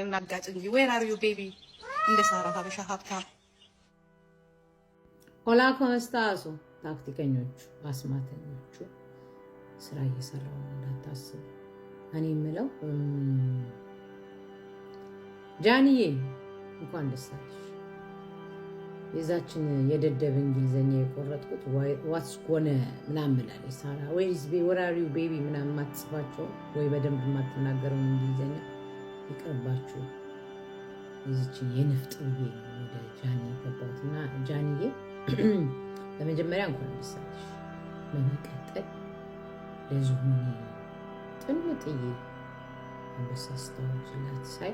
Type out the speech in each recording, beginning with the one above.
እናጋጭ እንጂ where are you baby እንደ ሳራ ሀበሻ ሀብታም ሆላ ኮንስታሱ ታክቲከኞቹ አስማተኞቹ ስራ እየሰራው እንዳታስቡ። እኔ የምለው ጃንዬ እንኳን ደስ አለሽ። የዛችን የደደብ እንግሊዘኛ የቆረጥኩት ዋትስ ጎነ ምናምን ብላለች ሳራ። ወይስ where are you baby ምናምን ማትጽፋቸው ወይ በደንብ ማትናገረው እንግሊዘኛ ይቀርባችሁ። የዚችን የንፍጥ ብዬ ወደ ጃኒ ገባሁትና ጃኒዬ በመጀመሪያ እንኳን ደስ አለሽ። በመቀጠል ለዝሆኔ ጥንጥዬ አንበሳ ስታወጪላት ሳይ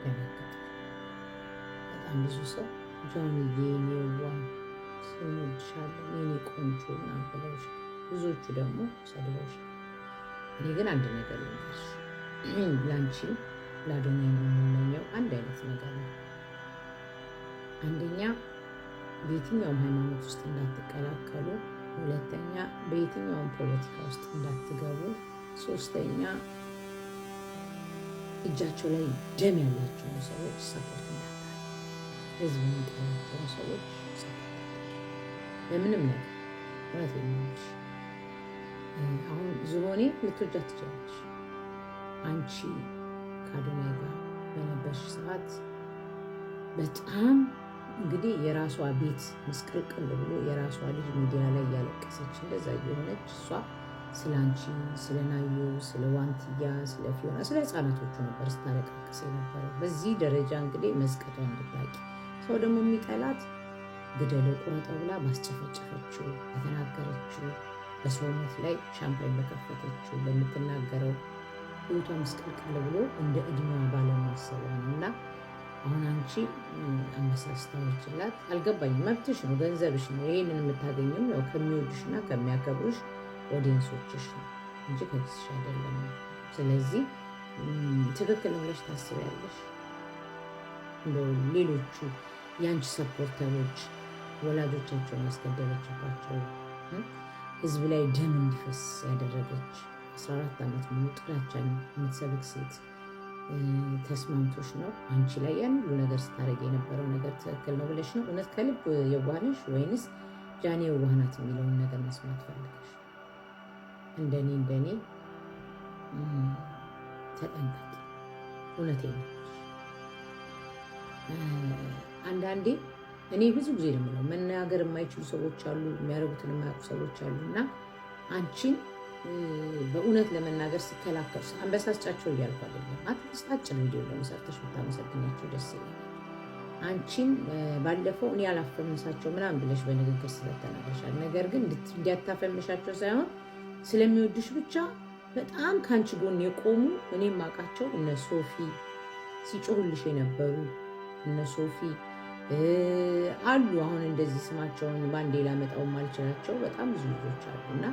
ደነገጥኩ። በጣም ብዙ ሰው ጃኒዬ የኔዋ ስንወድሻለሁ የኔ ቆንጆ ምናምን ብለውሻል። ብዙዎቹ ደግሞ ሰድበውሻል። እኔ ግን አንድ ነገር ልንገርሽ፣ ላንቺ ለአዶናይ የምንመኘው አንድ አይነት ነገር ነው። አንደኛ በየትኛውም ሃይማኖት ውስጥ እንዳትቀላቀሉ፣ ሁለተኛ በየትኛውም ፖለቲካ ውስጥ እንዳትገቡ፣ ሶስተኛ እጃቸው ላይ ደም ያላቸውን ሰዎች ሰፖርት እንዳታደርጉ፣ ህዝብ የሚጠላቸውን ሰዎች ሰፖርት በምንም ነገር እውነት የሚሆንሽ አሁን ዝሆኔ ልትወጃት ትችላለች። አንቺ ከአዶናይ ጋር በነበርሽ ሰዓት በጣም እንግዲህ የራሷ ቤት ምስቅልቅል ብሎ የራሷ ልጅ ሚዲያ ላይ እያለቀሰች እንደዛ እየሆነች እሷ ስለ አንቺ፣ ስለ ናዮ፣ ስለ ዋንትያ፣ ስለ ፊዮና፣ ስለ ህፃናቶቹ ነበር ስታለቃቅስ የነበረው። በዚህ ደረጃ እንግዲህ መስቀቷ እንድታቂ ሰው ደግሞ የሚጠላት ግደለው ቁረጠው ብላ ባስጨፈጨፈችው በተናገረችው በሰውነት ላይ ሻምፓኝ በከፈተችው በምትናገረው ህይወቷ ምስቅልቅል ብሎ እንደ እድሜዋ ባለማሰብ ነው። እና አሁን አንቺ አንበሳ ስታወጪላት አልገባኝም። መብትሽ ነው፣ ገንዘብሽ ነው። ይህንን የምታገኙም ያው ከሚወዱሽና ከሚያከብሩሽ ኦዲየንሶችሽ ነው እንጂ ከኪስሽ አይደለም። ስለዚህ ትክክል ብለሽ ታስቢያለሽ። እንደው ሌሎቹ የአንቺ ሰፖርተሮች ወላጆቻቸውን ያስገደለችባቸው ህዝብ ላይ ደም እንዲፈስ ያደረገች 14 ዓመት ሙሉ ጥላቻን የምትሰብክ ሴት ተስማምቶሽ ነው አንቺ ላይ ያን ሁሉ ነገር ስታደርግ የነበረው ነገር ትክክል ነው ብለሽ ነው? እውነት ከልብ የዋህ ነሽ ወይንስ ጃኒ የዋህ ናት የሚለውን ነገር መስማት ፈልገሽ? እንደኔ ተጠንቀቂ። እውነቴን ነው። አንዳንዴ እኔ ብዙ ጊዜ ነው የምለው መናገር የማይችሉ ሰዎች አሉ፣ የሚያደርጉትን የማያውቁ ሰዎች አሉ። እና አንቺን በእውነት ለመናገር ሲከላከሉ አንበሳጫቸው እያልኩ አይደለም። አትሊስት አጭር ቪዲዮ ለመሰርተሽ ብታመሰግናቸው ደስ ይለኛል። አንቺን ባለፈው እኔ ያላፈምሳቸው ምናምን ብለሽ በንግግር ስለተናገርሻል። ነገር ግን እንዲያታፈምሻቸው ሳይሆን ስለሚወዱሽ ብቻ በጣም ከአንቺ ጎን የቆሙ እኔም አውቃቸው እነ ሶፊ ሲጮሁልሽ የነበሩ እነ ሶፊ አሉ። አሁን እንደዚህ ስማቸውን ባንዴ ላመጣው ማልችላቸው በጣም ብዙ ልጆች አሉ። እና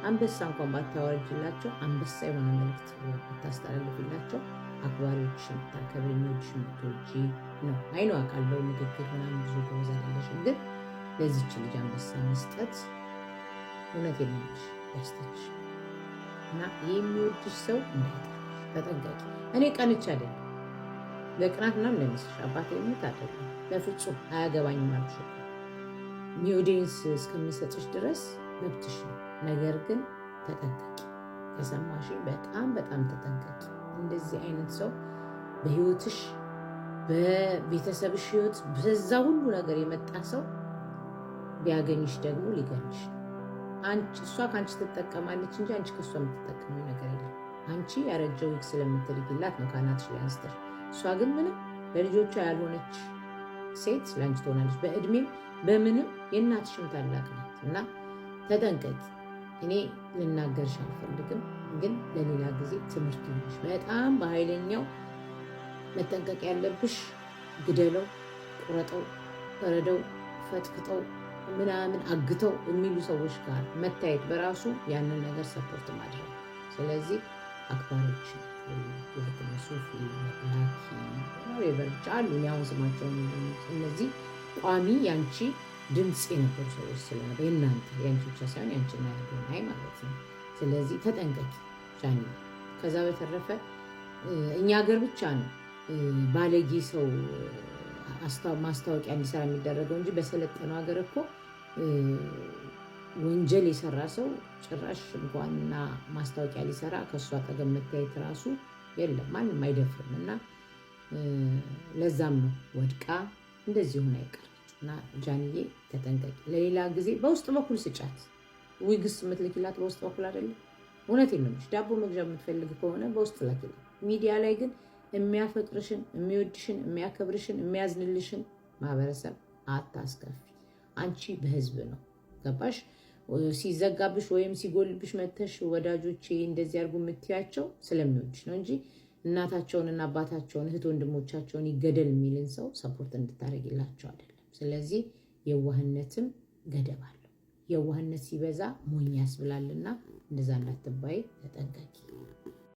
አንበሳ እንኳን ባታወርጅላቸው አንበሳ የሆነ መልዕክት ብታስተላልፍላቸው አክባሪዎች የምታከብር የሚወድሽ የምትወጂ ነው። አይኖ አውቃለሁ ንግግር ምናምን ብዙ ጎበዝ አይደለሽም፣ ግን ለዚች ልጅ አንበሳ መስጠት እውነት የለሽ ያስተች እና የሚወድሽ ሰው እንዳይጠላሽ ተጠንቀቂ። እኔ ቀንቻ አይደለም ለቅናት ምናምን ለሚስሽ አባቴ ሞት አይደለም፣ በፍጹም አያገባኝም አልኩሽ። ኦዲየንስ እስከሚሰጥሽ ድረስ መብትሽ ነው። ነገር ግን ተጠንቀቂ። ከሰማሽ በጣም ተጠንቀቂ። እንደዚህ አይነት ሰው በህይወትሽ በቤተሰብሽ ህይወት በዛ ሁሉ ነገር የመጣ ሰው ቢያገኝሽ ደግሞ ሊገልሽ ነው። እሷ ከአንቺ ትጠቀማለች እንጂ አንቺ ከእሷ የምትጠቀመው ነገር የለም። አንቺ ያረጀው ዊግ ስለምትልጊላት ነው ከአናትሽ ላይ አንስተሽ። እሷ ግን ምንም ለልጆቿ ያልሆነች ሴት ለአንቺ ትሆናለች። በእድሜም በምንም የእናትሽም ታላቅ ናት። እና ተጠንቀቂ። እኔ ልናገርሽ አልፈልግም፣ ግን ለሌላ ጊዜ ትምህርት ይሆንሽ። በጣም በኃይለኛው መጠንቀቅ ያለብሽ ግደለው፣ ቁረጠው፣ ፈረደው፣ ፈጥፍጠው ምናምን አግተው የሚሉ ሰዎች ጋር መታየት በራሱ ያንን ነገር ሰፖርት ማድረግ። ስለዚህ አክባሪዎች ሶፊ ላኪ ብቻ አሉ ያሁን ስማቸውን እነዚህ ቋሚ ያንቺ ድምፅ የነበሩ ሰዎች ስለነበር የእናንተ ያንቺ ብቻ ሳይሆን ያንቺና አዶናይ ማለት ነው። ስለዚህ ተጠንቀቂ ጃኒ። ከዛ በተረፈ እኛ ሀገር ብቻ ነው ባለጌ ሰው ማስታወቂያ እንዲሰራ የሚደረገው እንጂ በሰለጠነው ሀገር እኮ ወንጀል የሰራ ሰው ጭራሽ እንኳንና ማስታወቂያ ሊሰራ ከእሱ አጠገብ መታየት ራሱ የለም፣ ማንም አይደፍርም። እና ለዛም ነው ወድቃ እንደዚህ ሆና አይቀርም። እና ጃንዬ ተጠንቀቂ። ለሌላ ጊዜ በውስጥ በኩል ስጫት። ዊግስ የምትልኪላት በውስጥ በኩል አይደለም። እውነቴን ነው የምልሽ። ዳቦ መግዣ የምትፈልግ ከሆነ በውስጥ ላኪላት። ሚዲያ ላይ ግን የሚያፈቅርሽን፣ የሚወድሽን፣ የሚያከብርሽን፣ የሚያዝንልሽን ማህበረሰብ አታስከፊ። አንቺ በህዝብ ነው ገባሽ? ሲዘጋብሽ ወይም ሲጎልብሽ መተሽ ወዳጆቼ እንደዚህ አድርጉ የምትያቸው ስለሚወድሽ ነው እንጂ እናታቸውንና አባታቸውን እህት ወንድሞቻቸውን ይገደል የሚልን ሰው ሰፖርት እንድታደርግላቸው አይደለም። ስለዚህ የዋህነትም ገደብ አለው። የዋህነት ሲበዛ ሞኝ ያስብላልና እንደዛ እንዳትባይ ተጠንቀቂ።